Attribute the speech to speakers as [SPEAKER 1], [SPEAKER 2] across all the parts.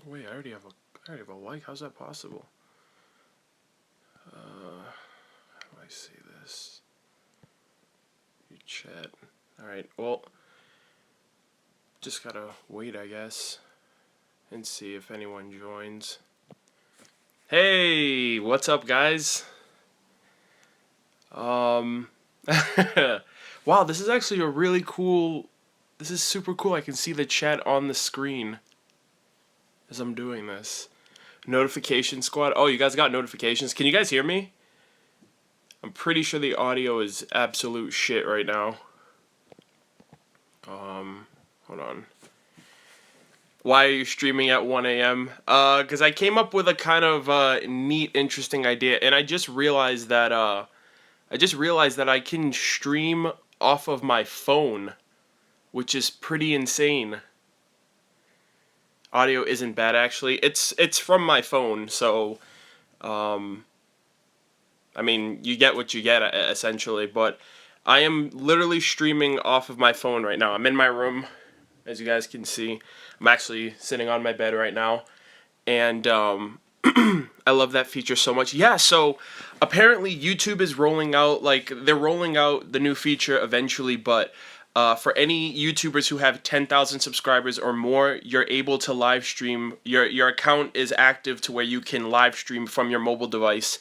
[SPEAKER 1] Wait, I already have a like. How's that possible? How do I say this? Your chat. Alright, well, just gotta wait, I guess, and see if anyone joins. Hey, what's up, guys? Wow, this is actually a really cool. This is super cool. I can see the chat on the screen as I'm doing this. Notification squad. Oh, you guys got notifications. Can you guys hear me? I'm pretty sure the audio is absolute shit right now. Hold on. Why are you streaming at 1 a.m.? Because I came up with a kind of neat, interesting idea, and I just realized that I can stream off of my phone, which is pretty insane. Audio isn't bad, actually. It's from my phone, so I mean, you get what you get, essentially, but I am literally streaming off of my phone right now. I'm in my room, as you guys can see. I'm actually sitting on my bed right now, and I love that feature so much. Yeah, so apparently YouTube is rolling out, they're rolling out the new feature eventually, but for any YouTubers who have 10,000 subscribers or more, you're able to live stream. Your account is active to where you can live stream from your mobile device.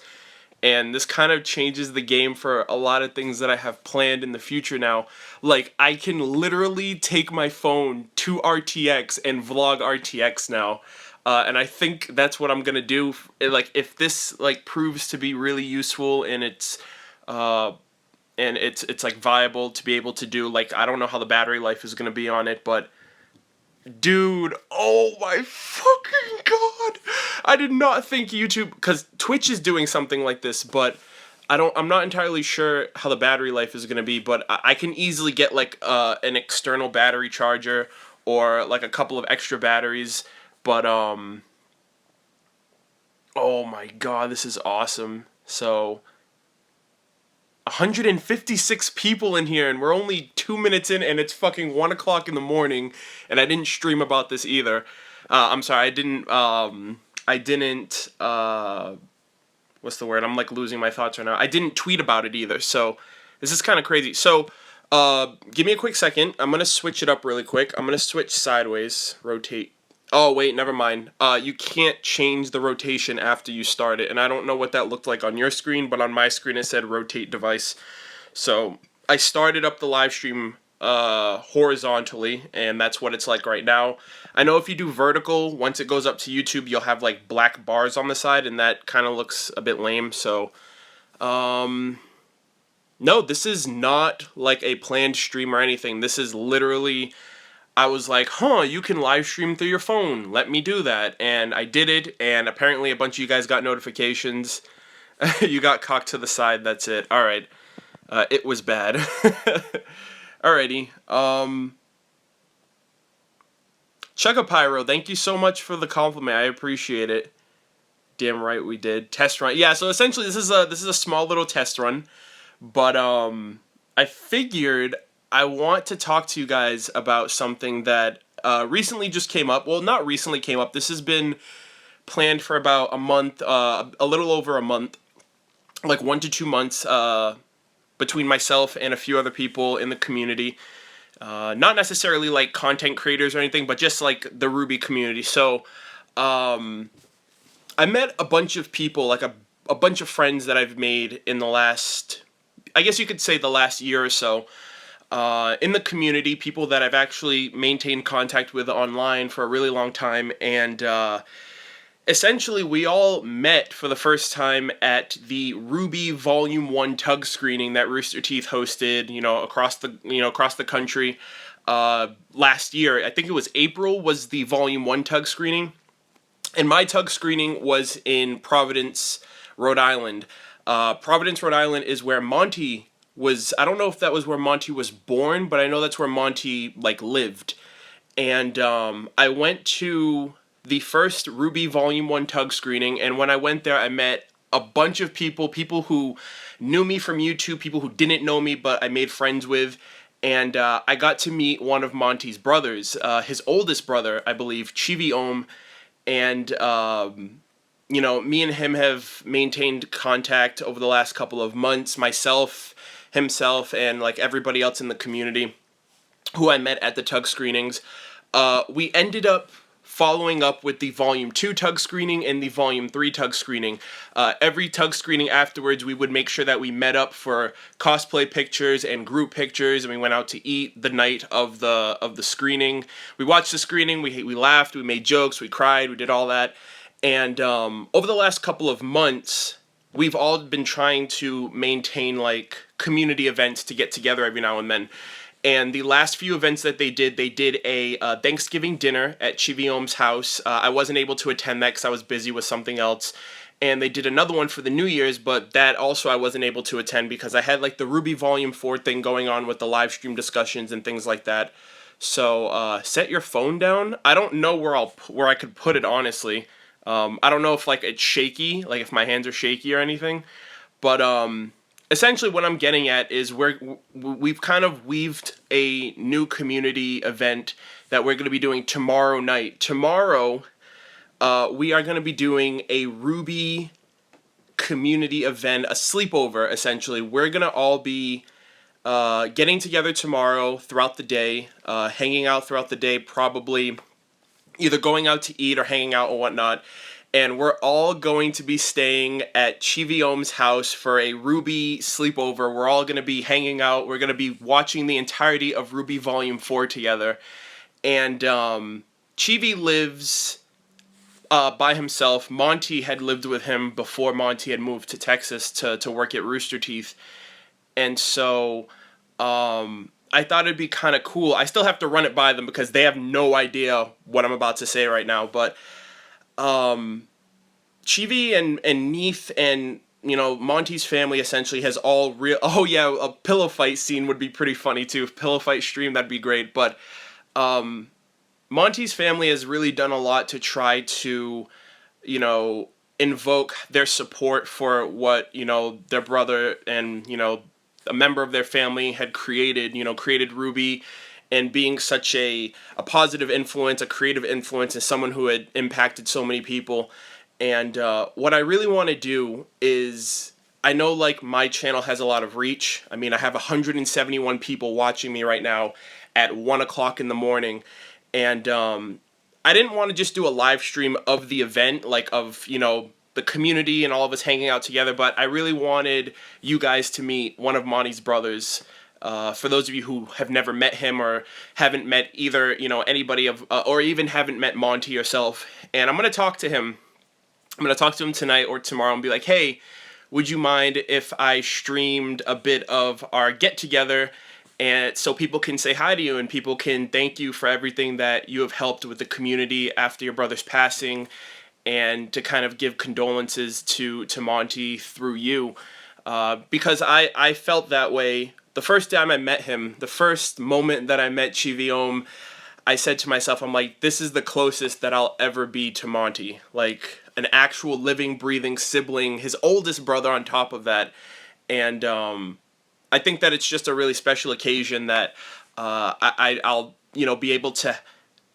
[SPEAKER 1] And this kind of changes the game for a lot of things that I have planned in the future now. Like, I can literally take my phone to RTX and vlog RTX now. And I think that's what I'm gonna do. Like, if this like proves to be really useful and it's like viable to be able to do, like, I don't know how the battery life is gonna be on it, but dude, oh my fucking god! I did not think YouTube, because Twitch is doing something like this, but I'm not entirely sure how the battery life is gonna be, but I can easily get like an external battery charger or like a couple of extra batteries, but oh my god, this is awesome. So 156 people in here, and we're only 2 minutes in, and it's fucking 1 o'clock in the morning, and I didn't stream about this either. I'm sorry, I didn't, what's the word? I'm like losing my thoughts right now. I didn't tweet about it either, so this is kind of crazy. So, give me a quick second. I'm gonna switch it up really quick. I'm gonna switch sideways, rotate. Oh, wait, never mind. You can't change the rotation after you start it, and I don't know what that looked like on your screen, but on my screen it said rotate device. So I started up the live stream horizontally, and that's what it's like right now. I know if you do vertical, once it goes up to YouTube, you'll have like black bars on the side, and that kind of looks a bit lame. So, no, this is not like a planned stream or anything. This is literally, I was like, huh, you can live stream through your phone. Let me do that. And I did it, and apparently a bunch of you guys got notifications. You got cocked to the side, that's it. Alright. It was bad. Alrighty. Chugapyro, thank you so much for the compliment. I appreciate it. Damn right we did. Test run. Yeah, so essentially this is a small little test run. But I figured I want to talk to you guys about something that recently just came up. Well, not recently came up. This has been planned for about a month, a little over a month, like 1 to 2 months, between myself and a few other people in the community. Not necessarily like content creators or anything, but just like the RWBY community. So I met a bunch of people, like a bunch of friends that I've made in the last, I guess you could say the last year or so, in the community, people that I've actually maintained contact with online for a really long time, and essentially we all met for the first time at the RWBY Volume 1 tug screening that Rooster Teeth hosted, across the country last year. I think it was April was the Volume 1 tug screening, and my tug screening was in Providence, Rhode Island. Providence, Rhode Island is where Monty was. I don't know if that was where Monty was born, but I know that's where Monty lived. And I went to the first RWBY Volume 1 tug screening, and when I went there, I met a bunch of people who knew me from YouTube, people who didn't know me, but I made friends with, and I got to meet one of Monty's brothers, his oldest brother, I believe, Chivi Ohm, and you know, me and him have maintained contact over the last couple of months. Myself, himself, and like everybody else in the community who I met at the tug screenings. We ended up following up with the Volume 2 tug screening and the Volume 3 tug screening. Every tug screening afterwards, we would make sure that we met up for cosplay pictures and group pictures, and we went out to eat the night of the screening. We watched the screening, we laughed, we made jokes, we cried, we did all that. And over the last couple of months, we've all been trying to maintain like community events to get together every now and then. And the last few events that they did a Thanksgiving dinner at Chiviom's house. I wasn't able to attend that because I was busy with something else. And they did another one for the New Year's, but that also I wasn't able to attend because I had like the RWBY Volume 4 thing going on with the live stream discussions and things like that. So set your phone down. I don't know where I could put it, honestly. I don't know if like it's shaky, like if my hands are shaky or anything. But essentially what I'm getting at is we've kind of weaved a new community event that we're going to be doing tomorrow night. Tomorrow, we are going to be doing a RWBY community event, a sleepover, essentially. We're going to all be getting together tomorrow throughout the day, hanging out throughout the day, probably either going out to eat or hanging out or whatnot. And we're all going to be staying at Chiviom's house for a RWBY sleepover. We're all going to be hanging out. We're going to be watching the entirety of RWBY Volume 4 together. And Chivi lives by himself. Monty had lived with him before Monty had moved to Texas to work at Rooster Teeth. And so I thought it'd be kind of cool. I still have to run it by them because they have no idea what I'm about to say right now. But Chivi and Neith and, you know, Monty's family essentially has all real... Oh, yeah, a pillow fight scene would be pretty funny, too. If pillow fight stream, that'd be great. But Monty's family has really done a lot to try to, you know, invoke their support for what, you know, their brother and, you know, a member of their family had created, you know, created RWBY, and being such a positive influence, a creative influence, and someone who had impacted so many people. And what I really want to do is, I know like my channel has a lot of reach. I mean, I have 171 people watching me right now at 1 o'clock in the morning. And I didn't want to just do a live stream of the event, like of, you know, the community and all of us hanging out together, but I really wanted you guys to meet one of Monty's brothers. For those of you who have never met him or haven't met either, you know, anybody of, or even haven't met Monty yourself, and I'm going to talk to him. I'm going to talk to him tonight or tomorrow and be like, hey, would you mind if I streamed a bit of our get-together, and so people can say hi to you and people can thank you for everything that you have helped with the community after your brother's passing, and to kind of give condolences to Monty through you. Because I felt that way the first time I met him, the first moment that I met Chiviom. I said to myself, I'm like, this is the closest that I'll ever be to Monty. Like, an actual living, breathing sibling, his oldest brother on top of that. And I think that it's just a really special occasion that I'll, you know, be able to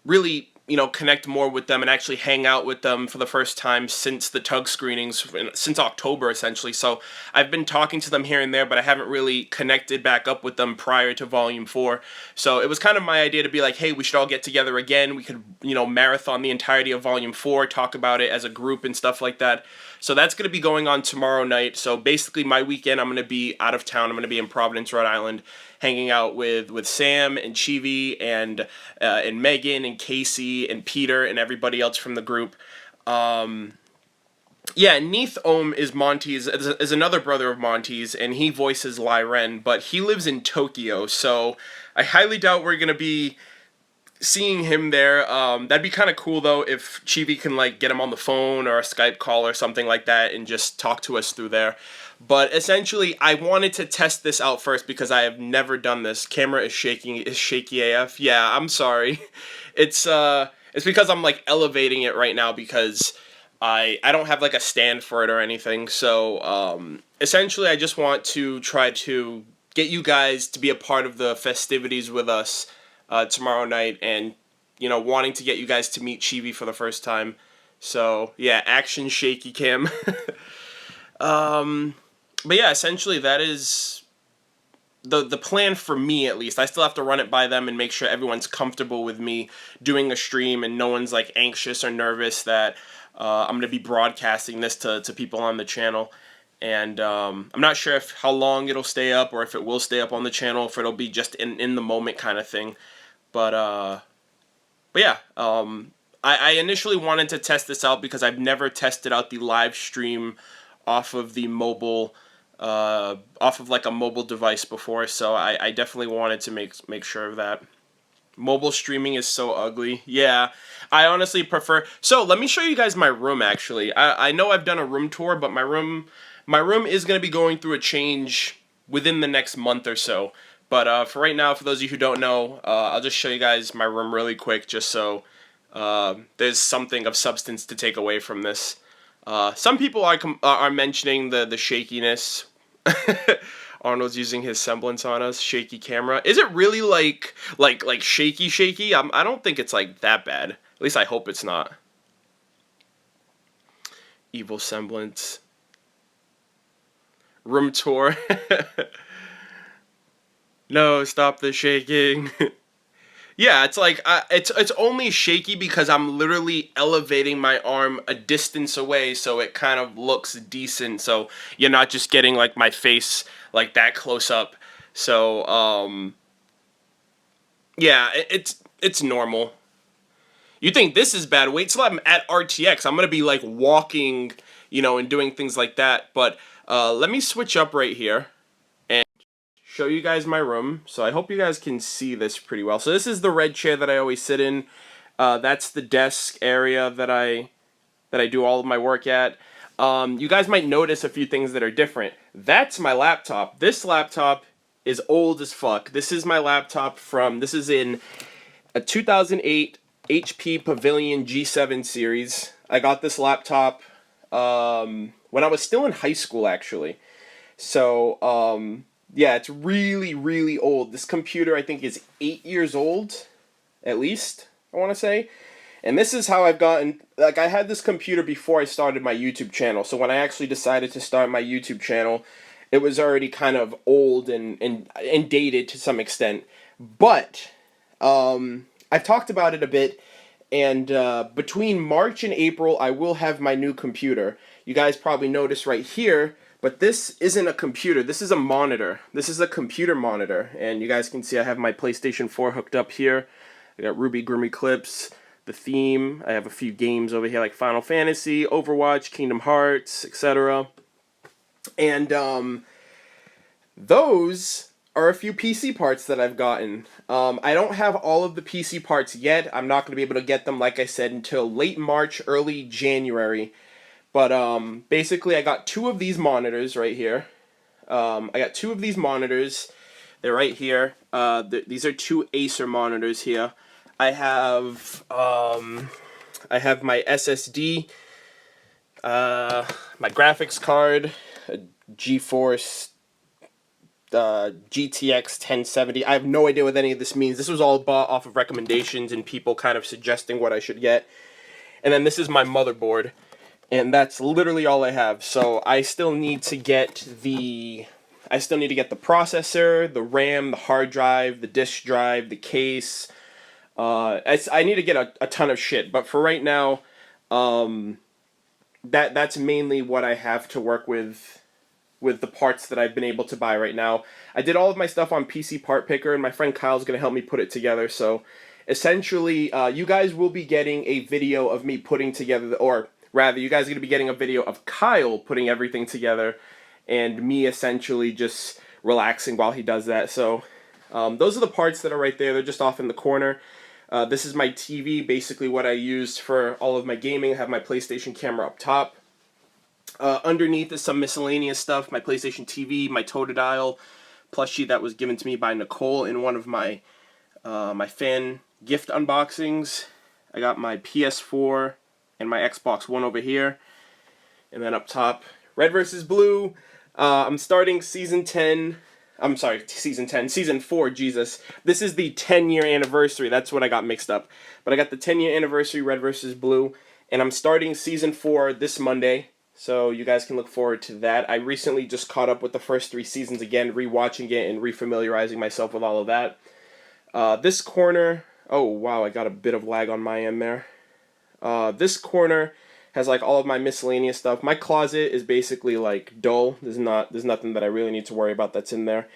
[SPEAKER 1] really, you know, connect more with them and actually hang out with them for the first time since the tug screenings, since October, essentially. So I've been talking to them here and there, but I haven't really connected back up with them prior to Volume 4. So it was kind of my idea to be like, hey, we should all get together again. We could, you know, marathon the entirety of Volume 4, talk about it as a group and stuff like that. So that's going to be going on tomorrow night. So basically my weekend, I'm going to be out of town. I'm going to be in Providence, Rhode Island, hanging out with Sam and Chivi and Megan and Casey and Peter and everybody else from the group. Yeah, Neith Ohm is Monty's, is another brother of Monty's, and he voices Lyren, but he lives in Tokyo, so I highly doubt we're going to be seeing him there. That'd be kind of cool, though, if Chivi can, like, get him on the phone or a Skype call or something like that and just talk to us through there. But essentially, I wanted to test this out first because I have never done this. Camera is shaky AF. Yeah, I'm sorry. It's because I'm, like, elevating it right now because I don't have, like, a stand for it or anything. So, essentially, I just want to try to get you guys to be a part of the festivities with us tomorrow night, and, you know, wanting to get you guys to meet Chivi for the first time. So yeah, action shaky cam. But yeah, essentially that is the plan for me, at least. I still have to run it by them and make sure everyone's comfortable with me doing a stream and no one's like anxious or nervous that I'm gonna be broadcasting this to people on the channel. And I'm not sure if how long it'll stay up or if it will stay up on the channel, if it'll be just in the moment kind of thing. But yeah, I initially wanted to test this out because I've never tested out the live stream off of the mobile, off of like a mobile device before, so I definitely wanted to make sure of that. Mobile streaming is so ugly. Yeah, I honestly prefer. So let me show you guys my room. Actually, I know I've done a room tour, but my room is gonna be going through a change within the next month or so. But for right now, for those of you who don't know, I'll just show you guys my room really quick, just so there's something of substance to take away from this. Some people are mentioning the shakiness. Arnold's using his semblance on us. Shaky camera. Is it really like shaky? I don't think it's like that bad. At least I hope it's not. Evil semblance. Room tour. No, stop the shaking. Yeah, it's like it's only shaky because I'm literally elevating my arm a distance away, so it kind of looks decent. So you're not just getting like my face like that close up. So yeah, it's normal. You think this is bad? Wait till I'm at RTX. I'm gonna be like walking, and doing things like that. But let me switch up right here and show you guys my room. So I hope you guys can see this pretty well. So this is the red chair that I always sit in. That's the desk area that I do all of my work at. You guys might notice a few things that are different. That's my laptop. This laptop is old as fuck. This is my laptop this is in a 2008 HP Pavilion G7 series. I got this laptop when I was still in high school, actually. So, yeah, it's really, really old. This computer, I think, is 8 years old, at least, I want to say. And this is how I've gotten, like, I had this computer before I started my YouTube channel. So when I actually decided to start my YouTube channel, it was already kind of old and dated to some extent. But I've talked about it a bit. And between March and April, I will have my new computer. You guys probably noticed right here, but this isn't a computer. This is a monitor. This is a computer monitor. And you guys can see I have my PlayStation 4 hooked up here. I got RWBY clips, the theme. I have a few games over here like Final Fantasy, Overwatch, Kingdom Hearts, etc. And those are a few PC parts that I've gotten. I don't have all of the PC parts yet. I'm not going to be able to get them, like I said, until late March, early January. But basically, I got two of these monitors right here. I got two of these monitors. They're right here. These are two Acer monitors here. I have my SSD, my graphics card, a GeForce GTX 1070. I have no idea what any of this means. This was all bought off of recommendations and people kind of suggesting what I should get. And then this is my motherboard. And that's literally all I have. So I still need to get the processor, the RAM, the hard drive, the disk drive, the case. I need to get a ton of shit. But for right now, that's mainly what I have to work with the parts that I've been able to buy right now. I did all of my stuff on PC Part Picker, and my friend Kyle's going to help me put it together. So essentially, you guys will be getting a video of me putting together, or rather, you guys are going to be getting a video of Kyle putting everything together, and me essentially just relaxing while he does that. So those are the parts that are right there. They're just off in the corner. This is my TV, basically what I used for all of my gaming. I have my PlayStation camera up top. Underneath is some miscellaneous stuff, my PlayStation TV, my Totodile plushie that was given to me by Nicole in one of my my fan gift unboxings. I got my PS4 and my Xbox One over here. And then up top, Red vs. Blue. I'm starting Season 10. I'm sorry, Season 10. Season 4, Jesus. This is the 10-year anniversary. That's what I got mixed up. But I got the 10-year anniversary Red vs. Blue. And I'm starting season 4 this Monday, so you guys can look forward to that. I recently just caught up with the first 3 seasons again, rewatching it and refamiliarizing myself with all of that. This corner, oh wow, I got a bit of lag on my end there. This corner has like all of my miscellaneous stuff. My closet is basically like dull. There's nothing that I really need to worry about that's in there.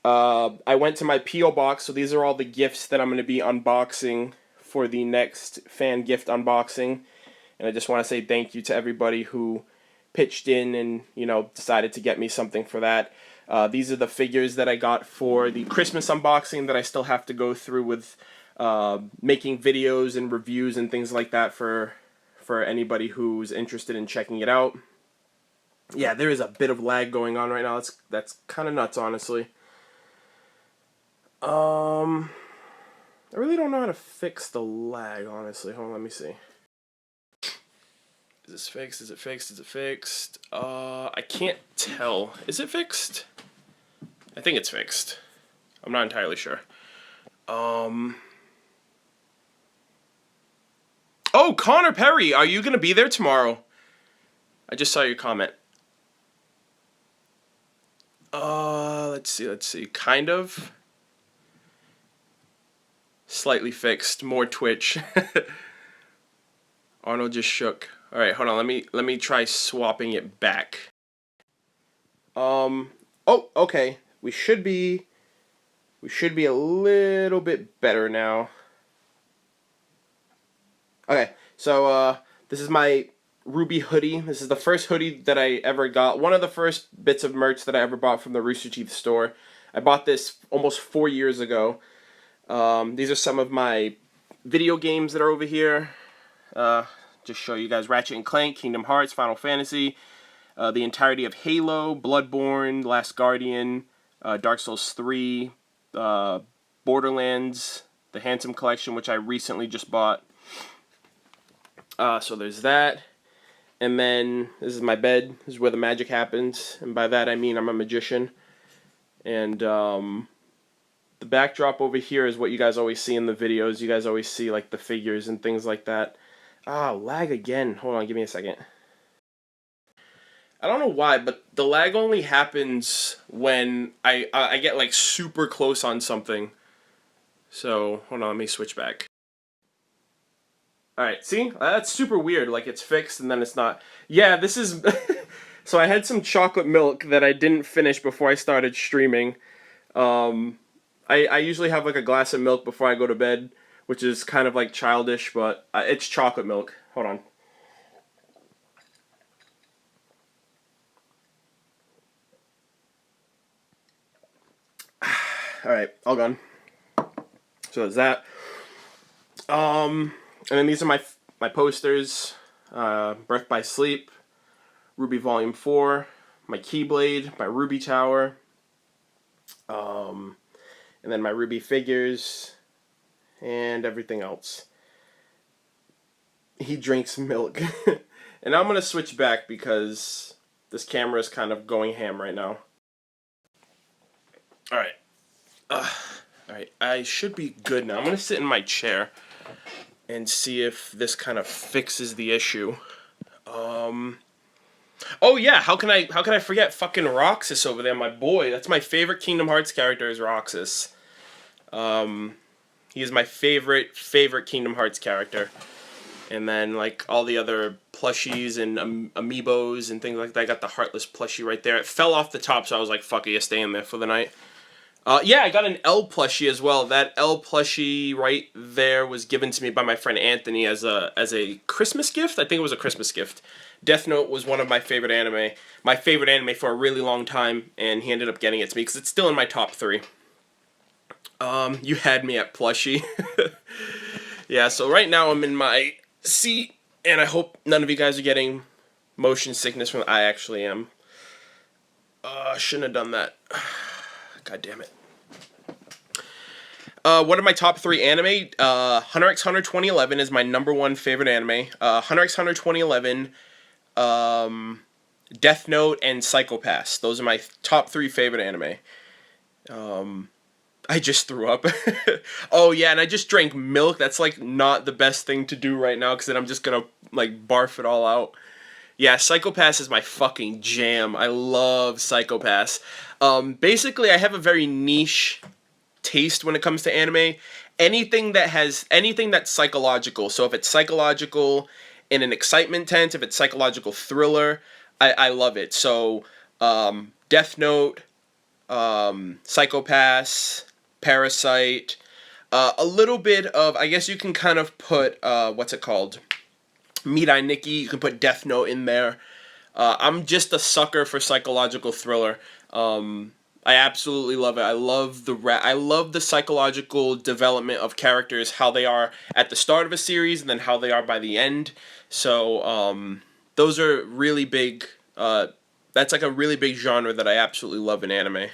[SPEAKER 1] I went to my P.O. box, so these are all the gifts that I'm going to be unboxing for the next fan gift unboxing. And I just want to say thank you to everybody who pitched in and, you know, decided to get me something for that. These are the figures that I got for the Christmas unboxing that I still have to go through with making videos and reviews and things like that for anybody who's interested in checking it out. Yeah, there is a bit of lag going on right now. That's kind of nuts, honestly. I really don't know how to fix the lag, honestly. Hold on, let me see. Is this fixed? Is it fixed? Is it fixed? I can't tell. Is it fixed? I think it's fixed. I'm not entirely sure. Oh, Connor Perry, are you going to be there tomorrow? I just saw your comment. Let's see. Kind of. Slightly fixed. More Twitch. Arnold just shook. All right, hold on. Let me try swapping it back. Oh, okay. We should be a little bit better now. Okay, so this is my RWBY hoodie. This is the first hoodie that I ever got. One of the first bits of merch that I ever bought from the Rooster Teeth store. I bought this almost 4 years ago. These are some of my video games that are over here. Just show you guys Ratchet & Clank, Kingdom Hearts, Final Fantasy, the entirety of Halo, Bloodborne, Last Guardian, Dark Souls 3, Borderlands, the Handsome Collection, which I recently just bought. So there's that. And then this is my bed. This is where the magic happens. And by that I mean I'm a magician. And the backdrop over here is what you guys always see in the videos. You guys always see like the figures and things like that. Lag again. Hold on, give me a second. I don't know why, but the lag only happens when I get like super close on something. So, hold on, let me switch back. Alright, see? That's super weird. Like, it's fixed and then it's not. Yeah, this is... So I had some chocolate milk that I didn't finish before I started streaming. I usually have like a glass of milk before I go to bed, which is kind of like childish, but it's chocolate milk. Hold on. Alright, all gone. So there's that. And then these are my posters. Birth by Sleep, RWBY Volume 4, my Keyblade, my RWBY Tower, and then my RWBY figures, and everything else. He drinks milk. And I'm going to switch back because this camera is kind of going ham right now. Alright. Alright, I should be good now. I'm going to sit in my chair and see if this kind of fixes the issue. Oh yeah, how can I forget fucking Roxas over there, my boy. That's my favorite Kingdom Hearts character is Roxas. He is my favorite Kingdom Hearts character. And then like all the other plushies and amiibos and things like that. I got the Heartless plushie right there. It fell off the top, so I was like, fuck it, you stay in there for the night. Yeah, I got an L plushie as well. That L plushie right there was given to me by my friend Anthony as a Christmas gift. I think it was a Christmas gift. Death Note was one of my favorite anime for a really long time, and he ended up getting it to me because it's still in my top 3. You had me at plushie. Yeah, so right now I'm in my seat, and I hope none of you guys are getting motion sickness from. I actually am. Shouldn't have done that. God damn it. What are my top 3 anime? Hunter x Hunter 2011 is my #1 favorite anime. Hunter x Hunter 2011, Death Note, and Psycho Pass. Those are my top 3 favorite anime. I just threw up. Oh yeah, and I just drank milk. That's like not the best thing to do right now because then I'm just gonna like barf it all out. Yeah, Psycho-Pass is my fucking jam. I love Psycho-Pass. Basically, I have a very niche taste when it comes to anime. Anything that's psychological. So if it's psychological in an excitement tent, if it's psychological thriller, I love it. So Death Note, Psycho-Pass, Parasite, a little bit of, I guess you can kind of put what's it called? Mirai Nikki. You can put Death Note in there. I'm just a sucker for psychological thriller. I absolutely love it. I love I love the psychological development of characters, how they are at the start of a series and then how they are by the end. So those are really big. That's like a really big genre that I absolutely love in anime.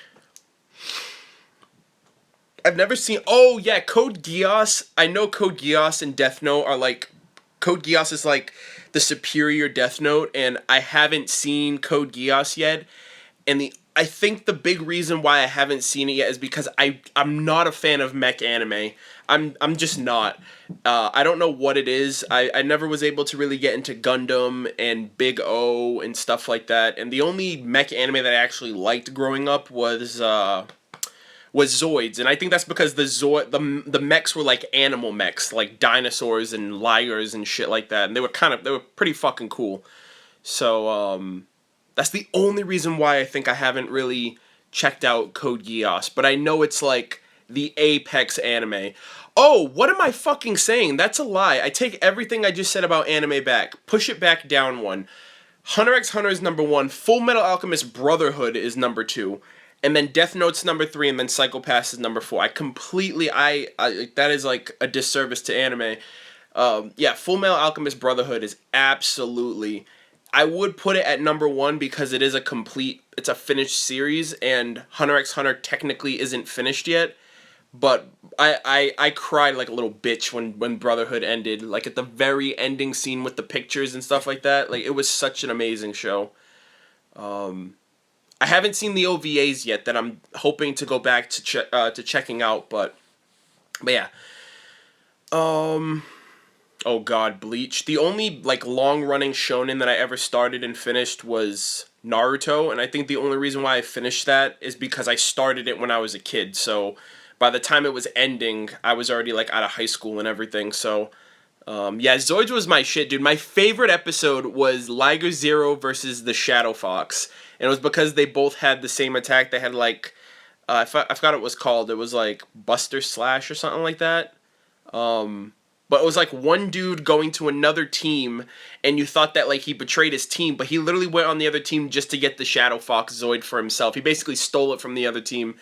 [SPEAKER 1] I've never seen. Oh yeah, Code Geass. I know Code Geass and Death Note are like. Code Geass is like the superior Death Note, and I haven't seen Code Geass yet. And I think the big reason why I haven't seen it yet is because I'm not a fan of mech anime. I'm just not. I don't know what it is. I never was able to really get into Gundam and Big O and stuff like that. And the only mech anime that I actually liked growing up was Zoids, and I think that's because the mechs were like animal mechs, like dinosaurs and ligers and shit like that, and they were pretty fucking cool. So that's the only reason why I think I haven't really checked out Code Geass, but I know it's like the apex anime. Oh, what am I fucking saying? That's a lie. I take everything I just said about anime back. Push it back down one. Hunter x Hunter is number 1. Full Metal Alchemist Brotherhood is number 2. And then Death Note's number 3, and then Psycho-Pass is number 4. I that is like a disservice to anime. Yeah, Full Metal Alchemist Brotherhood is absolutely. I would put it at number 1 because it's a finished series, and Hunter x Hunter technically isn't finished yet. But I cried like a little bitch when Brotherhood ended, like at the very ending scene with the pictures and stuff like that. Like it was such an amazing show. I haven't seen the OVAs yet that I'm hoping to go back to checking out, but yeah. Oh god, Bleach. The only like long running shonen that I ever started and finished was Naruto, and I think the only reason why I finished that is because I started it when I was a kid. So by the time it was ending, I was already like out of high school and everything. So yeah, Zoids was my shit, dude. My favorite episode was Liger Zero versus the Shadow Fox. And it was because they both had the same attack. They had like, I forgot what it was called. It was like Buster Slash or something like that. But it was like one dude going to another team, and you thought that like he betrayed his team, but he literally went on the other team just to get the Shadow Fox Zoid for himself. He basically stole it from the other team.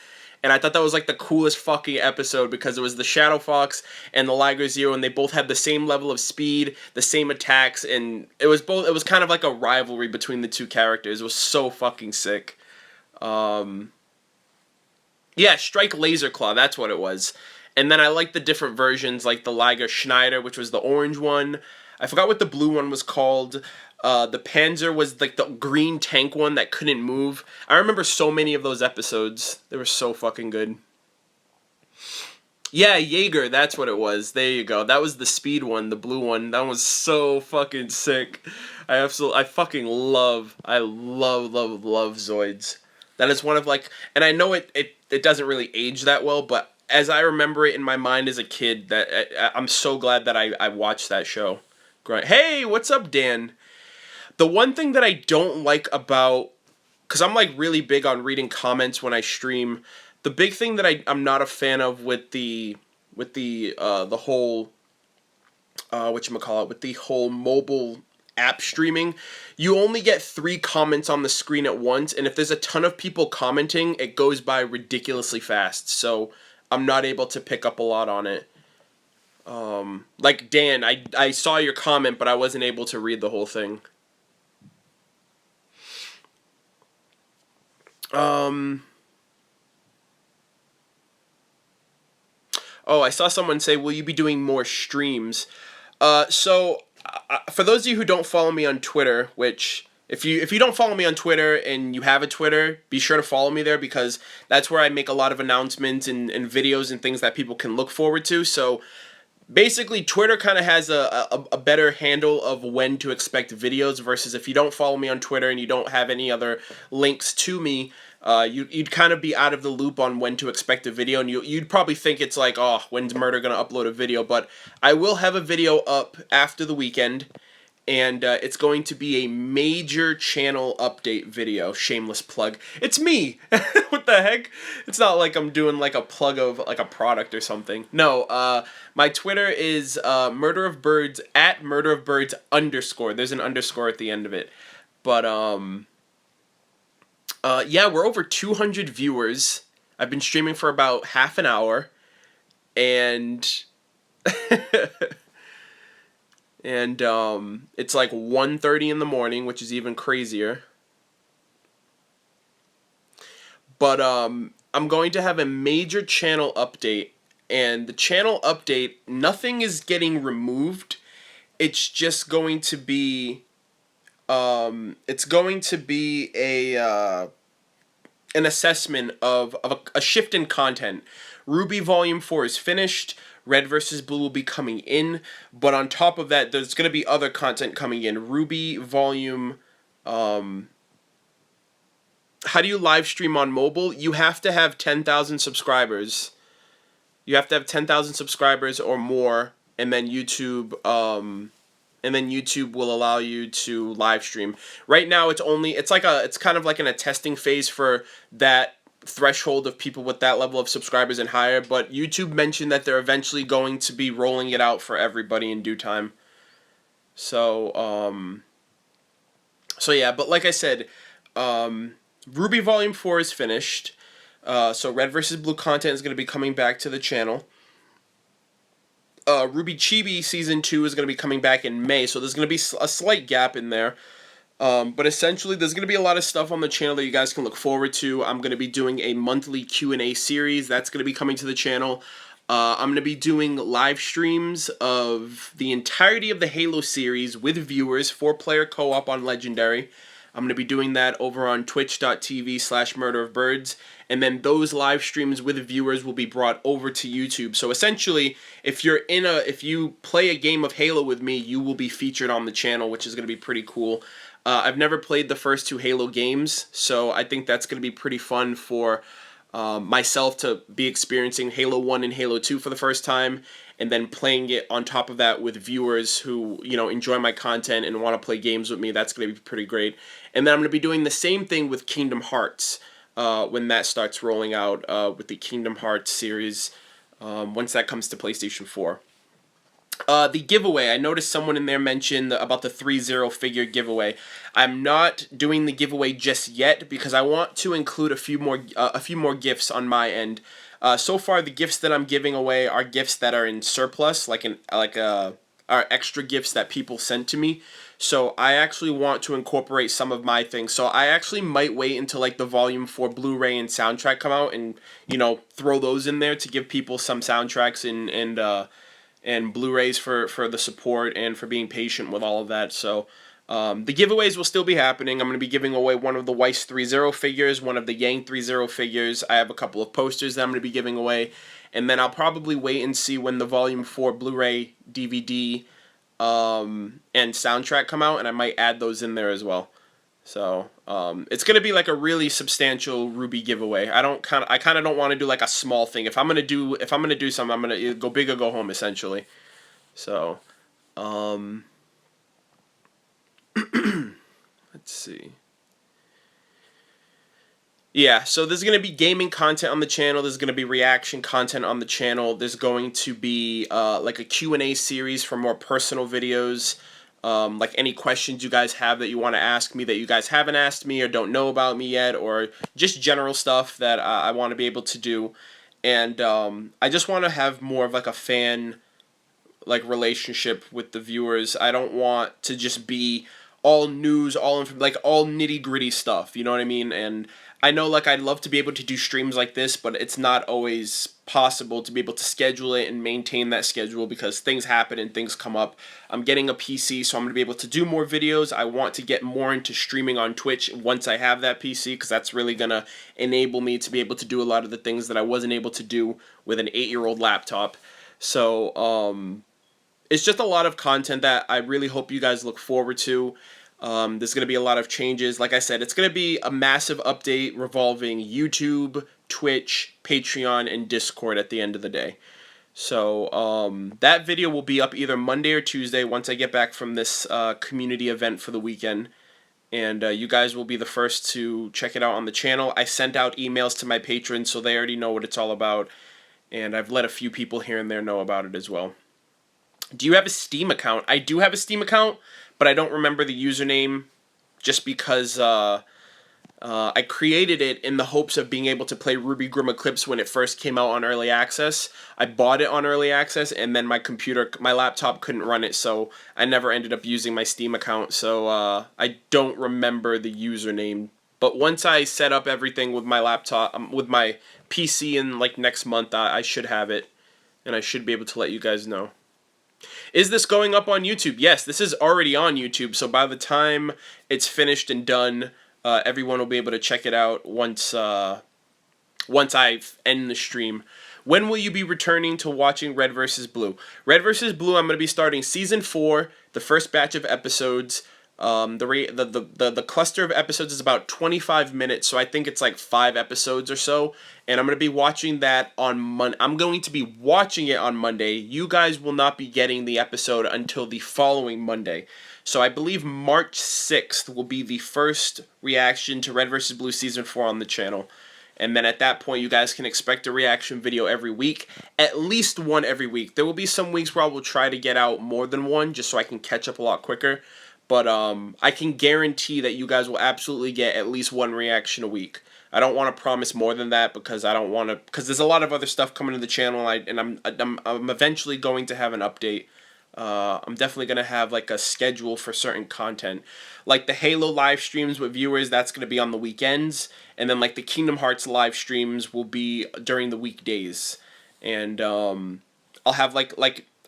[SPEAKER 1] And I thought that was like the coolest fucking episode because it was the Shadow Fox and the Liger Zero, and they both had the same level of speed, the same attacks, and it was kind of like a rivalry between the two characters. It was so fucking sick. Yeah, Strike Laser Claw, that's what it was. And then I liked the different versions, like the Liger Schneider, which was the orange one. I forgot what the blue one was called. The Panzer was like the green tank one that couldn't move. I remember so many of those episodes. They were so fucking good. Yeah, Jaeger, that's what it was. There you go. That was the speed one, the blue one. That one was so fucking sick. I fucking love Zoids. That is one of like, and I know it doesn't really age that well, but as I remember it in my mind as a kid, that I'm so glad that I watched that show. Great. Hey, what's up, Dan? The one thing that I don't like about, because I'm like really big on reading comments when I stream, the big thing that I'm not a fan of with the whole with the whole mobile app streaming, you only get 3 comments on the screen at once, and if there's a ton of people commenting, it goes by ridiculously fast. So I'm not able to pick up a lot on it. Like Dan, I saw your comment, but I wasn't able to read the whole thing. Oh, I saw someone say, will you be doing more streams? So for those of you who don't follow me on Twitter, which If you don't follow me on Twitter and you have a Twitter, be sure to follow me there, because that's where I make a lot of announcements and videos and things that people can look forward to. So basically, Twitter kind of has a better handle of when to expect videos, versus if you don't follow me on Twitter and you don't have any other links to me, you'd kind of be out of the loop on when to expect a video, and you'd probably think it's like, oh, when's Murder gonna upload a video? But I will have a video up after the weekend, and it's going to be a major channel update video. Shameless plug. It's me. What the heck? It's not like I'm doing like a plug of like a product or something. No, my Twitter is MurderofBirds, at MurderofBirds _. There's an underscore at the end of it. But yeah, we're over 200 viewers. I've been streaming for about half an hour, and and it's like 1:30 in the morning, which is even crazier. But I'm going to have a major channel update, and the channel update, nothing is getting removed. It's just going to be it's going to be a an assessment of a shift in content. RWBY Volume 4 is finished. Red vs. Blue will be coming in. But on top of that, there's going to be other content coming in. RWBY Volume... how do you live stream on mobile? You have to have 10,000 subscribers. You have to have 10,000 subscribers or more, and then YouTube... YouTube will allow you to live stream. Right now, it's kind of like in a testing phase for that threshold of people with that level of subscribers and higher. But YouTube mentioned that they're eventually going to be rolling it out for everybody in due time. So, so yeah. But like I said, RWBY Volume 4 is finished. So Red vs. Blue content is going to be coming back to the channel. RWBY Chibi Season 2 is going to be coming back in May, so there's going to be a slight gap in there. But essentially, there's going to be a lot of stuff on the channel that you guys can look forward to. I'm going to be doing a monthly Q&A series. That's going to be coming to the channel. I'm going to be doing live streams of the entirety of the Halo series with viewers, 4-player co-op on Legendary. I'm going to be doing that over on twitch.tv/MurderofBirds, and then those live streams with viewers will be brought over to YouTube. So essentially, if you play a game of Halo with me, you will be featured on the channel, which is going to be pretty cool. I've never played the first 2 Halo games, so I think that's going to be pretty fun for myself to be experiencing Halo 1 and Halo 2 for the first time, and then playing it on top of that with viewers who, enjoy my content and want to play games with me. That's going to be pretty great. And then I'm going to be doing the same thing with Kingdom Hearts when that starts rolling out with the Kingdom Hearts series once that comes to PlayStation 4. The giveaway, I noticed someone in there mentioned about the 3-0 figure giveaway. I'm not doing the giveaway just yet because I want to include a few more gifts on my end. So far, the gifts that I'm giving away are gifts that are in surplus, are extra gifts that people sent to me. So I actually want to incorporate some of my things. So I actually might wait until like the Volume 4 Blu-ray and soundtrack come out, and throw those in there to give people some soundtracks and Blu-rays for the support and for being patient with all of that. So the giveaways will still be happening. I'm going to be giving away one of the Weiss 3-0 figures, one of the Yang 3-0 figures. I have a couple of posters that I'm going to be giving away. And then I'll probably wait and see when the Volume 4 Blu-ray, DVD, and soundtrack come out, and I might add those in there as well. So it's gonna be like a really substantial RWBY giveaway. I kind of don't want to do like a small thing. If I'm gonna do something, I'm gonna go big or go home, essentially. So let's see. Yeah, so there's going to be gaming content on the channel. There's going to be reaction content on the channel. There's going to be like a Q&A series for more personal videos. Like any questions you guys have that you want to ask me that you guys haven't asked me or don't know about me yet, or just general stuff that I want to be able to do. And I just want to have more of like a fan relationship with the viewers. I don't want to just be all news, like all nitty gritty stuff. You know what I mean? And I know like I'd love to be able to do streams like this, but it's not always possible to be able to schedule it and maintain that schedule because things happen and things come up. I'm getting a PC, so I'm going to be able to do more videos. I want to get more into streaming on Twitch once I have that PC because that's really going to enable me to be able to do a lot of the things that I wasn't able to do with an 8-year-old laptop. So, it's just a lot of content that I really hope you guys look forward to. There's going to be a lot of changes. Like I said, it's going to be a massive update revolving YouTube, Twitch, Patreon, and Discord at the end of the day. So that video will be up either Monday or Tuesday once I get back from this community event for the weekend. And you guys will be the first to check it out on the channel. I sent out emails to my patrons, so they already know what it's all about. And I've let a few people here and there know about it as well. Do you have a Steam account? I do have a Steam account, but I don't remember the username just because I created it in the hopes of being able to play RWBY Grim Eclipse when it first came out on Early Access. I bought it on Early Access, and then my laptop couldn't run it, so I never ended up using my Steam account, so I don't remember the username. But once I set up everything with my laptop, with my PC in like next month, I should have it, and I should be able to let you guys know. Is this going up on YouTube? Yes, this is already on YouTube, so by the time it's finished and done, everyone will be able to check it out once I end the stream. When will you be returning to watching Red vs. Blue? Red vs. Blue, I'm going to be starting Season 4, the first batch of episodes. The cluster of episodes is about 25 minutes, so I think it's like 5 episodes or so, and I'm going to be watching that on Monday. I'm going to be watching it on Monday. You guys will not be getting the episode until the following Monday. So I believe March 6th will be the first reaction to Red vs. Blue Season 4 on the channel. And then at that point, you guys can expect a reaction video every week. At least one every week. There will be some weeks where I will try to get out more than one, just so I can catch up a lot quicker. But I can guarantee that you guys will absolutely get at least one reaction a week. I don't want to promise more than that because I don't want to, because there's a lot of other stuff coming to the channel, and I'm eventually going to have an update. I'm definitely going to have like a schedule for certain content. Like the Halo live streams with viewers, that's going to be on the weekends. And then like the Kingdom Hearts live streams will be during the weekdays. And I'll have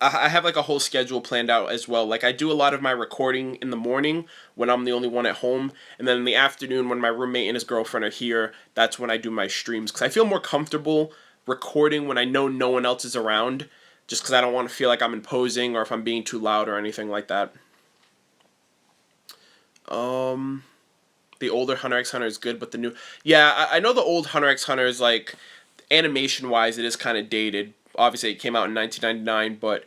[SPEAKER 1] I have like a whole schedule planned out as well. Like I do a lot of my recording in the morning when I'm the only one at home. And then in the afternoon when my roommate and his girlfriend are here, that's when I do my streams. Because I feel more comfortable recording when I know no one else is around. Just because I don't want to feel like I'm imposing or if I'm being too loud or anything like that. The older Hunter x Hunter is good, but the new... Yeah, I know the old Hunter x Hunter is like... Animation-wise, it is kind of dated. Obviously, it came out in 1999, but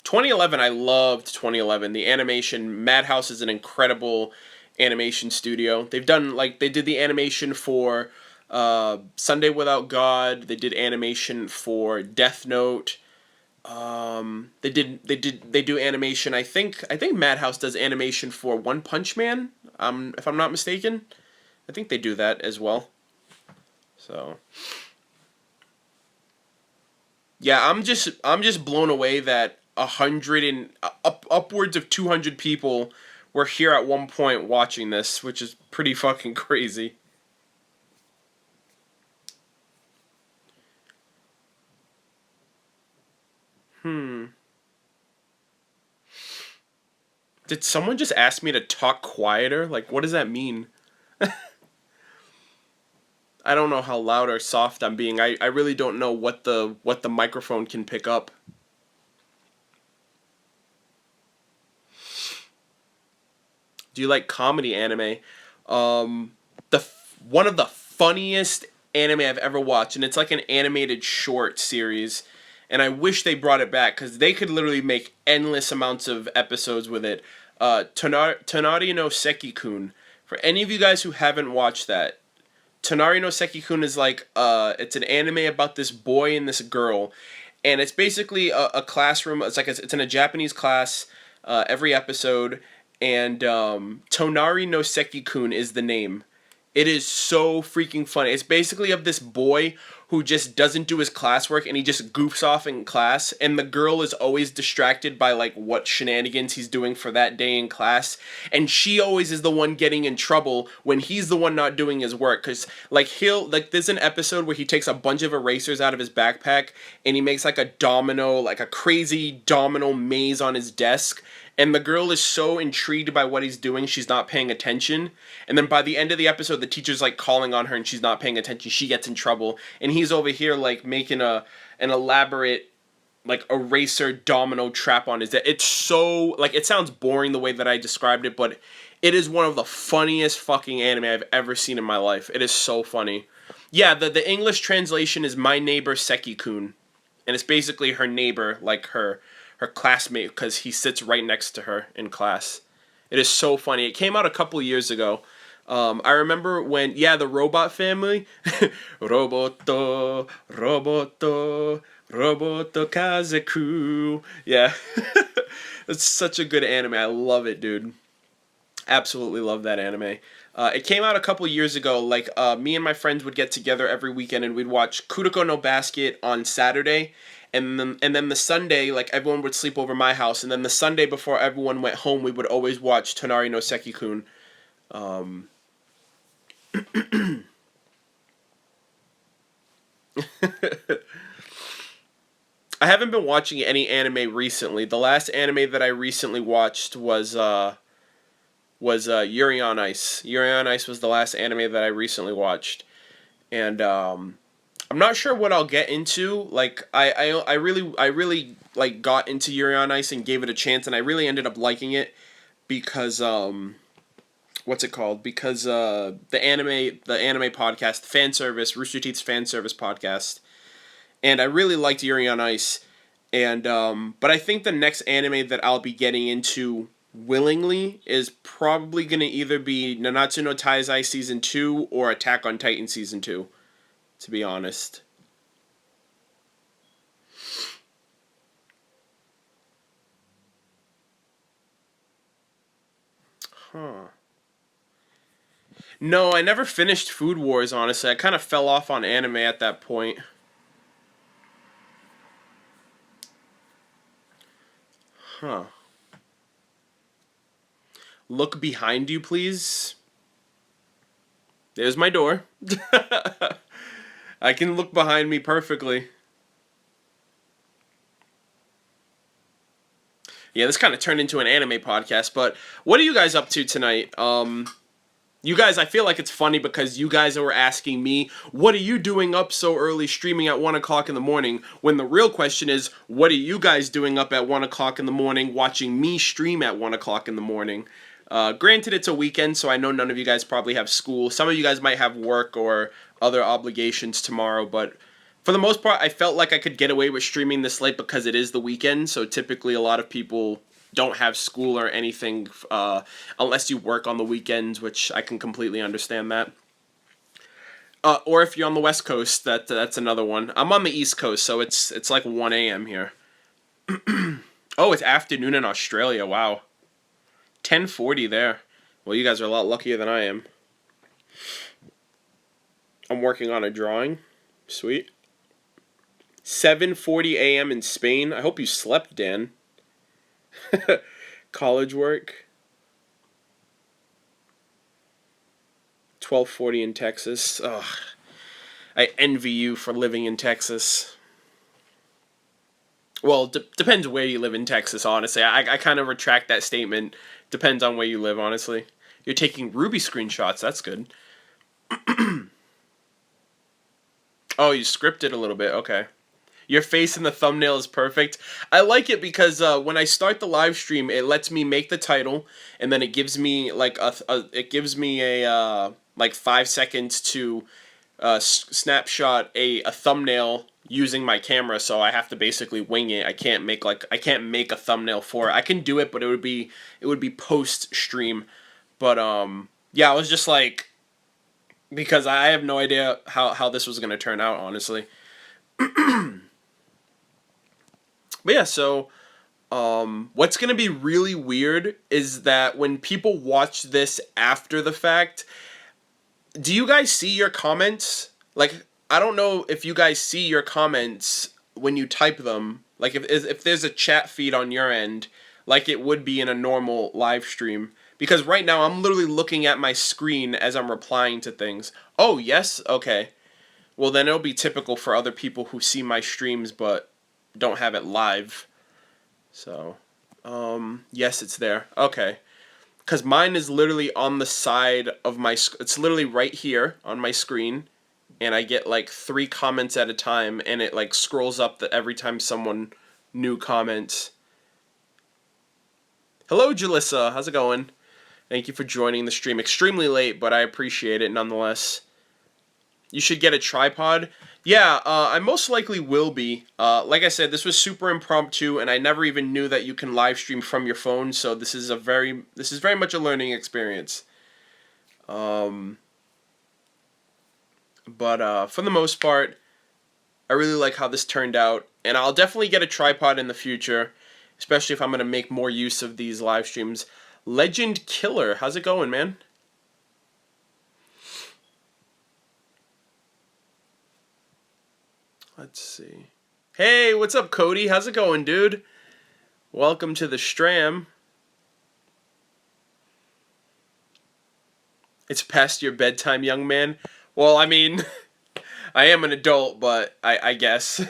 [SPEAKER 1] 2011, I loved 2011. The animation, Madhouse is an incredible animation studio. They've done, like, they did the animation for Sunday Without God. They did animation for Death Note. They do animation. I think Madhouse does animation for One Punch Man. If I'm not mistaken, I think they do that as well. So. Yeah, I'm just blown away that 100 and upwards of 200 people were here at one point watching this, which is pretty fucking crazy. Did someone just ask me to talk quieter? Like, what does that mean? I don't know how loud or soft I'm being. I really don't know what the microphone can pick up. Do you like comedy anime? One of the funniest anime I've ever watched, and it's like an animated short series, and I wish they brought it back because they could literally make endless amounts of episodes with it. Tonari no Seki-kun. For any of you guys who haven't watched that, Tonari no Seki-kun is like, it's an anime about this boy and this girl, and it's basically a classroom. It's in a Japanese class every episode, and Tonari no Seki-kun is the name. It is so freaking funny. It's basically of this boy who just doesn't do his classwork and he just goofs off in class, and the girl is always distracted by like what shenanigans he's doing for that day in class, and she always is the one getting in trouble when he's the one not doing his work. Because like there's an episode where he takes a bunch of erasers out of his backpack and he makes like a domino, like a crazy domino maze on his desk, and the girl is so intrigued by what he's doing, she's not paying attention. And then by the end of the episode, the teacher's like calling on her and she's not paying attention. She gets in trouble. And he's over here like making an elaborate like eraser domino trap on his desk. It's so, like, it sounds boring the way that I described it, but it is one of the funniest fucking anime I've ever seen in my life. It is so funny. Yeah, the English translation is My Neighbor Seki-kun. And it's basically her neighbor, like her classmate, because he sits right next to her in class. It is so funny. It came out a couple years ago. I remember when, the Robot Family. Roboto, roboto, roboto kazeku. Yeah. It's such a good anime. I love it, dude. Absolutely love that anime. It came out a couple years ago. Like, me and my friends would get together every weekend and we'd watch Kuroko no Basket on Saturday. And then the Sunday, like, everyone would sleep over my house. And then the Sunday before everyone went home, we would always watch Tonari no Seki-kun. I haven't been watching any anime recently. The last anime that I recently watched was Yuri on Ice. Yuri on Ice was the last anime that I recently watched. And I'm not sure what I'll get into. Like, I really like got into Yuri on Ice and gave it a chance, and I really ended up liking it because what's it called? Because the anime podcast, fan service, Rooster Teeth's fan service podcast, and I really liked Yuri on Ice, and but I think the next anime that I'll be getting into willingly is probably gonna either be Nanatsu no Taizai season 2 or Attack on Titan season 2. To be honest. Huh. No, I never finished Food Wars, honestly. I kind of fell off on anime at that point. Huh. Look behind you, please. There's my door. I can look behind me perfectly. Yeah, this kind of turned into an anime podcast, but what are you guys up to tonight? You guys, I feel like it's funny because you guys were asking me, what are you doing up so early streaming at 1 o'clock in the morning? When the real question is, what are you guys doing up at 1 o'clock in the morning watching me stream at 1 o'clock in the morning? Granted, it's a weekend, so I know none of you guys probably have school. Some of you guys might have work or other obligations tomorrow, but for the most part, I felt like I could get away with streaming this late because it is the weekend, so typically a lot of people don't have school or anything unless you work on the weekends, which I can completely understand that. Or if you're on the West Coast, that's another one. I'm on the East Coast, so it's like 1 a.m. here. Oh, it's afternoon in Australia, wow. 10:40 there. Well, you guys are a lot luckier than I am. I'm working on a drawing. Sweet. 7:40 a.m. in Spain. I hope you slept, Dan. College work. 12:40 in Texas. Ugh. I envy you for living in Texas. Well, depends where you live in Texas, honestly. I kind of retract that statement. Depends on where you live, honestly. You're taking RWBY screenshots. That's good. Oh, you scripted a little bit. Okay. Your face in the thumbnail is perfect. I like it because when I start the live stream, it lets me make the title, and then it gives me like like 5 seconds to snapshot a thumbnail using my camera. So I have to basically wing it. I can't make a thumbnail for it. I can do it, but it would be post stream. But yeah, I was just like, because I have no idea how this was gonna turn out, honestly. But yeah, so what's going to be really weird is that when people watch this after the fact, do you guys see your comments? Like, I don't know if you guys see your comments when you type them. Like if there's a chat feed on your end, like it would be in a normal live stream. Because right now I'm literally looking at my screen as I'm replying to things. Oh, yes? Okay. Well, then it'll be typical for other people who see my streams but don't have it live. So, yes, it's there. Okay. Because mine is literally on the side of my... It's literally right here on my screen. And I get like 3 comments at a time. And it like scrolls up every time someone new comments. Hello, Jalissa. How's it going? Thank you for joining the stream. Extremely late, but I appreciate it nonetheless. You should get a tripod. Yeah, I most likely will be. Like I said, this was super impromptu, and I never even knew that you can live stream from your phone. So this is very much a learning experience. But for the most part, I really like how this turned out, and I'll definitely get a tripod in the future, especially if I'm gonna make more use of these live streams. Legend Killer, how's it going, man? Let's see. Hey, what's up, Cody? How's it going, dude? Welcome to the Stram. It's past your bedtime, young man. Well, I mean, I am an adult, but I guess.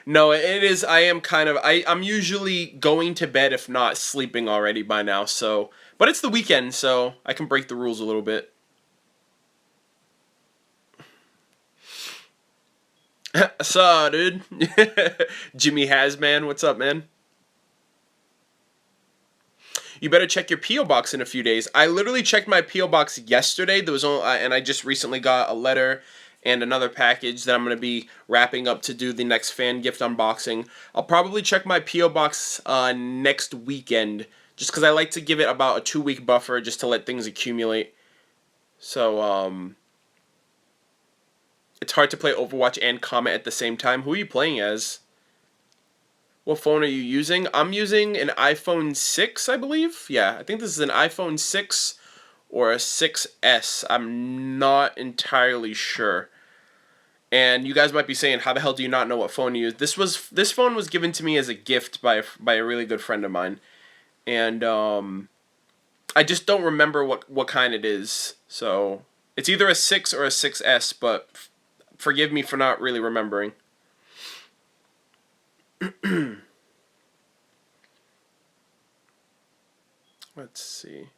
[SPEAKER 1] No, it is. I am kind of. I'm usually going to bed, if not sleeping already by now. So, but it's the weekend, so I can break the rules a little bit. Saw, dude. Jimmy Hasman, what's up, man? You better check your P.O. box in a few days. I literally checked my P.O. box yesterday. There was only, and I just recently got a letter and another package that I'm going to be wrapping up to do the next fan gift unboxing. I'll probably check my P.O. box next weekend, just because I like to give it about a 2-week buffer just to let things accumulate. So, it's hard to play Overwatch and comment at the same time. Who are you playing as? What phone are you using? I'm using an iPhone 6, I believe. Yeah, I think this is an iPhone 6 or a 6S. I'm not entirely sure. And you guys might be saying, how the hell do you not know what phone to use? This phone was given to me as a gift by a really good friend of mine. And I just don't remember what kind it is. So, it's either a 6 or a 6S, but forgive me for not really remembering. Let's see.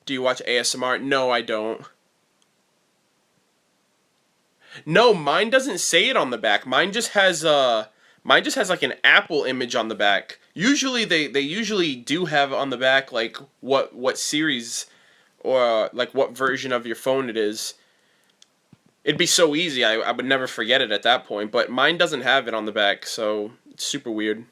[SPEAKER 1] Do you watch ASMR? No, I don't. No, mine doesn't say it on the back. Mine just has like an Apple image on the back. Usually they usually do have on the back like what series or like what version of your phone it is. It'd be so easy. I would never forget it at that point, but mine doesn't have it on the back, so it's super weird.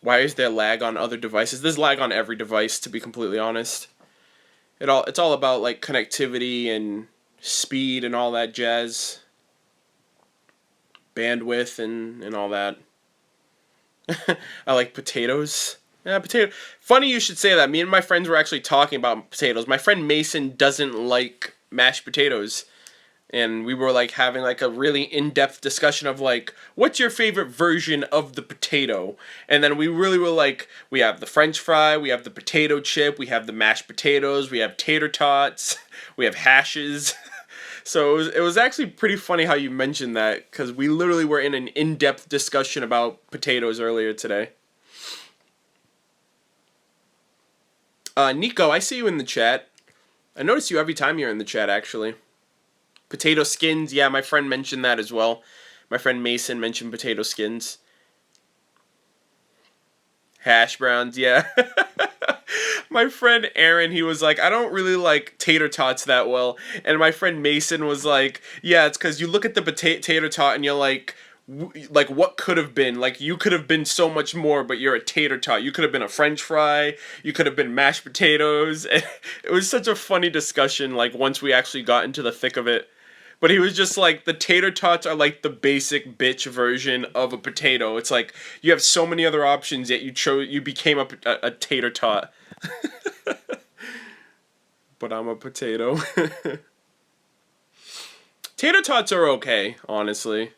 [SPEAKER 1] Why is there lag on other devices? There's lag on every device, to be completely honest. It's all about like connectivity and speed and all that jazz. Bandwidth and all that. I like potatoes. Yeah, potato. Funny you should say that. Me and my friends were actually talking about potatoes. My friend Mason doesn't like mashed potatoes. And we were like having like a really in-depth discussion of like, what's your favorite version of the potato? And then we really were like, we have the French fry, we have the potato chip, we have the mashed potatoes, we have tater tots, we have hashes. So it was actually pretty funny how you mentioned that, because we literally were in an in-depth discussion about potatoes earlier today. Nico, I see you in the chat. I notice you every time you're in the chat, actually. Potato skins, yeah, my friend mentioned that as well. My friend Mason mentioned potato skins. Hash browns, yeah. My friend Aaron, he was like, I don't really like tater tots that well. And my friend Mason was like, yeah, it's because you look at the tater tot and you're like, what could have been? Like, you could have been so much more, but you're a tater tot. You could have been a French fry. You could have been mashed potatoes. It was such a funny discussion, like, once we actually got into the thick of it. But he was just like, the tater tots are like the basic bitch version of a potato. It's like, you have so many other options, yet you became a tater tot. But I'm a potato. Tater tots are okay, honestly.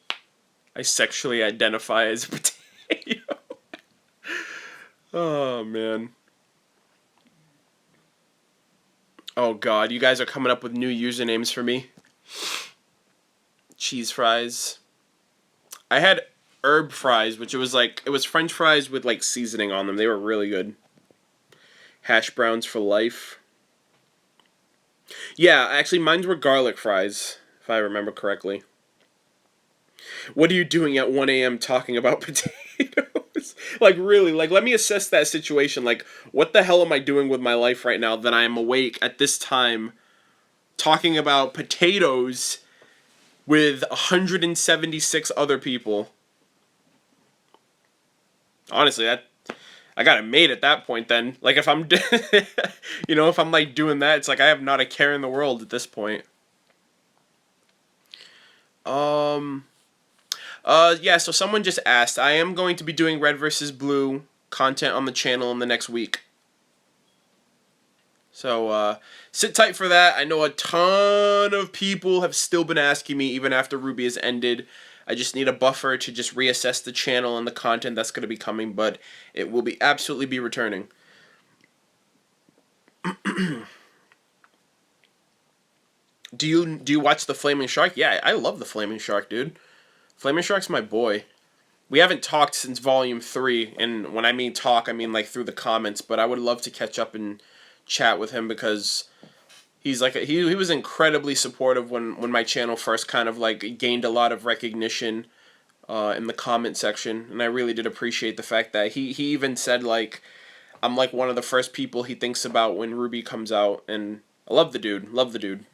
[SPEAKER 1] I sexually identify as a potato. Oh, man. Oh, God. You guys are coming up with new usernames for me. Cheese fries. I had herb fries, which it was French fries with like seasoning on them. They were really good. Hash browns for life. Yeah, actually, mine were garlic fries, if I remember correctly. What are you doing at 1 a.m. talking about potatoes? Like, really, like, let me assess that situation. Like, what the hell am I doing with my life right now that I am awake at this time talking about potatoes with 176 other people? Honestly, I got it made at that point then. Like, if I'm, if I'm, like, doing that, it's like I have not a care in the world at this point. Yeah, so someone just asked. I am going to be doing Red versus Blue content on the channel in the next week. So, sit tight for that. I know a ton of people have still been asking me, even after RWBY has ended. I just need a buffer to just reassess the channel and the content that's going to be coming, but it will be absolutely be returning. Do you watch the Flaming Shark? Yeah, I love the Flaming Shark, dude. Flaming Shark's my boy. We haven't talked since Volume 3, and when I mean talk, I mean like through the comments, but I would love to catch up and chat with him because he's like he was incredibly supportive when my channel first kind of like gained a lot of recognition in the comment section, and I really did appreciate the fact that he even said like I'm like one of the first people he thinks about when RWBY comes out, and I love the dude.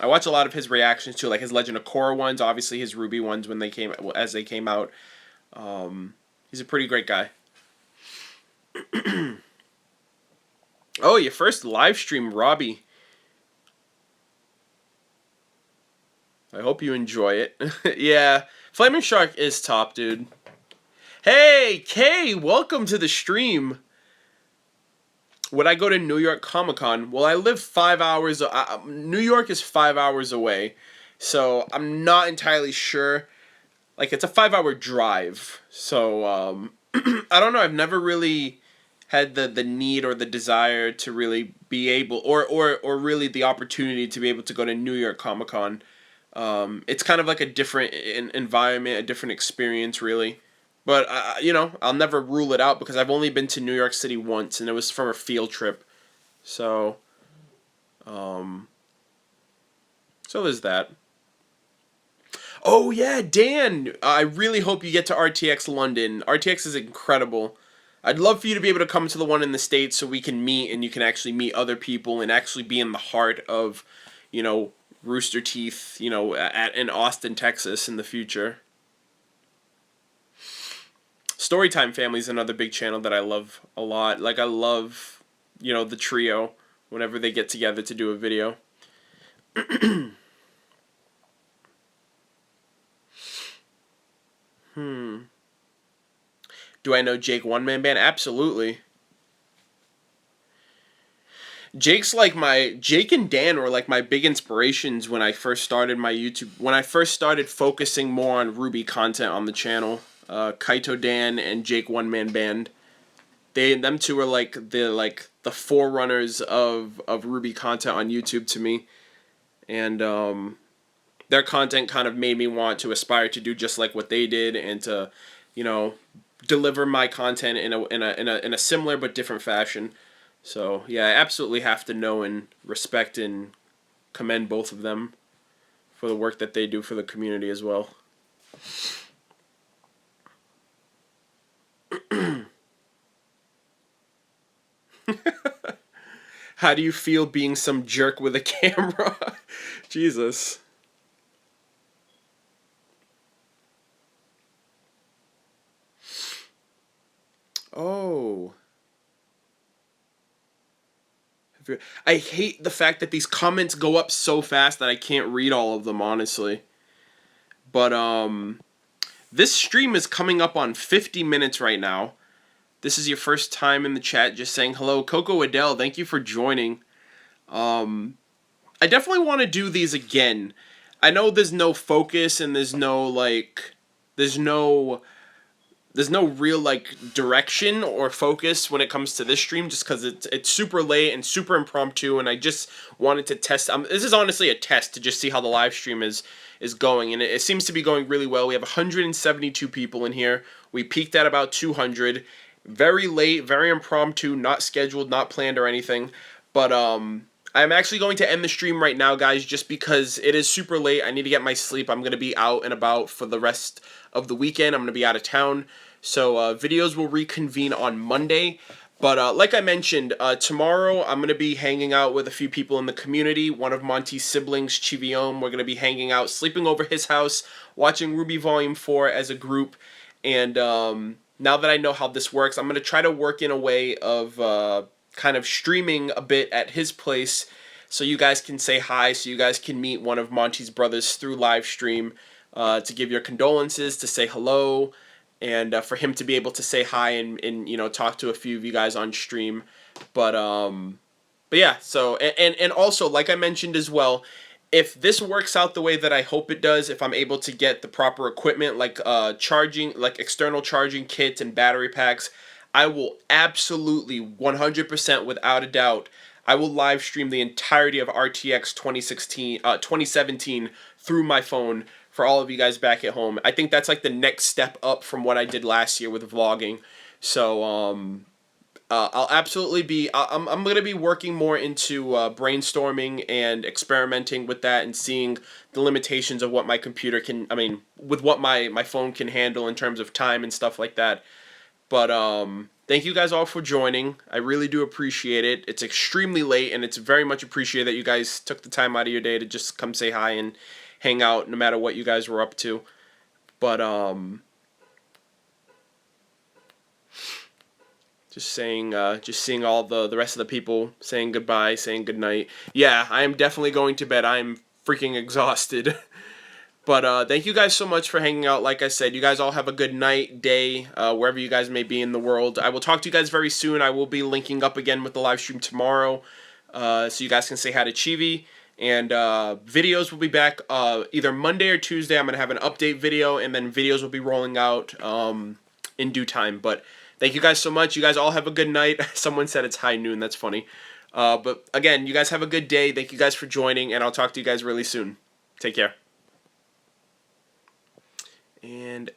[SPEAKER 1] I watch a lot of his reactions to like his Legend of Korra ones, obviously his RWBY ones when they came out. He's a pretty great guy. Oh, your first live stream, RWBY. I hope you enjoy it. Yeah, Flaming Shark is top, dude. Hey, Kay, welcome to the stream. Would I go to New York Comic Con? Well, I live 5 hours. New York is 5 hours away, so I'm not entirely sure. Like, it's a 5-hour drive, so I don't know. I've never really had the need or the desire to really be able, or really the opportunity to be able to go to New York Comic Con. It's kind of like a different environment, a different experience, really. But I'll never rule it out because I've only been to New York City once, and it was from a field trip. So, so there's that. Oh yeah, Dan! I really hope you get to RTX London. RTX is incredible. I'd love for you to be able to come to the one in the States so we can meet and you can actually meet other people and actually be in the heart of, Rooster Teeth, in Austin, Texas in the future. Storytime Family is another big channel that I love a lot. Like, I love, the trio whenever they get together to do a video. Do I know Jake One Man Band? Absolutely. Jake and Dan were like my big inspirations when I first started my YouTube, when I first started focusing more on RWBY content on the channel. Kaito Dan and Jake One Man Band. Them two are like the forerunners of RWBY content on YouTube to me. And their content kind of made me want to aspire to do just like what they did and to, deliver my content in a similar but different fashion. So yeah, I absolutely have to know and respect and commend both of them for the work that they do for the community as well. How do you feel being some jerk with a camera? Jesus. Oh. I hate the fact that these comments go up so fast that I can't read all of them, honestly. But, this stream is coming up on 50 minutes right now. this is your first time in the chat, just saying hello. Coco Adele, thank you for joining. I definitely want to do these again. I know there's no focus and there's no real like direction or focus when it comes to this stream, just because it's super late and super impromptu, and I just wanted to test. This is honestly a test to just see how the live stream is going, and it seems to be going really well. We have 172 people in here. We peaked at about 200. Very late, very impromptu, not scheduled, not planned or anything, but I'm actually going to end the stream right now, guys, just because it is super late. I need to get my sleep. I'm going to be out and about for the rest of the weekend. I'm going to be out of town. So videos will reconvene on Monday. But like I mentioned, tomorrow I'm going to be hanging out with a few people in the community. One of Monty's siblings, Chiviome. We're going to be hanging out, sleeping over his house, watching RWBY Volume 4 as a group. And now that I know how this works, I'm going to try to work in a way of kind of streaming a bit at his place so you guys can say hi, so you guys can meet one of Monty's brothers through live stream, to give your condolences, to say hello, and for him to be able to say hi and you know, talk to a few of you guys on stream. But yeah, so and also, like I mentioned as well, if this works out the way that I hope it does, if I'm able to get the proper equipment like charging, like external charging kits and battery packs, I will absolutely 100% without a doubt, I will live stream the entirety of RTX 2017 through my phone for all of you guys back at home. I think that's like the next step up from what I did last year with vlogging. So I'll absolutely be, I'm going to be working more into brainstorming and experimenting with that and seeing the limitations of what my computer can, with what my phone can handle in terms of time and stuff like that. But thank you guys all for joining. I really do appreciate it. It's extremely late, and it's very much appreciated that you guys took the time out of your day to just come say hi and hang out no matter what you guys were up to. But just seeing all the rest of the people saying goodbye, saying goodnight. Yeah, I am definitely going to bed. I am freaking exhausted. But thank you guys so much for hanging out. Like I said, you guys all have a good night, day, wherever you guys may be in the world. I will talk to you guys very soon. I will be linking up again with the live stream tomorrow, so you guys can say hi to Chivi. And videos will be back either Monday or Tuesday. I'm going to have an update video, and then videos will be rolling out in due time. But thank you guys so much. You guys all have a good night. Someone said it's high noon. That's funny. But again, you guys have a good day. Thank you guys for joining, and I'll talk to you guys really soon. Take care. And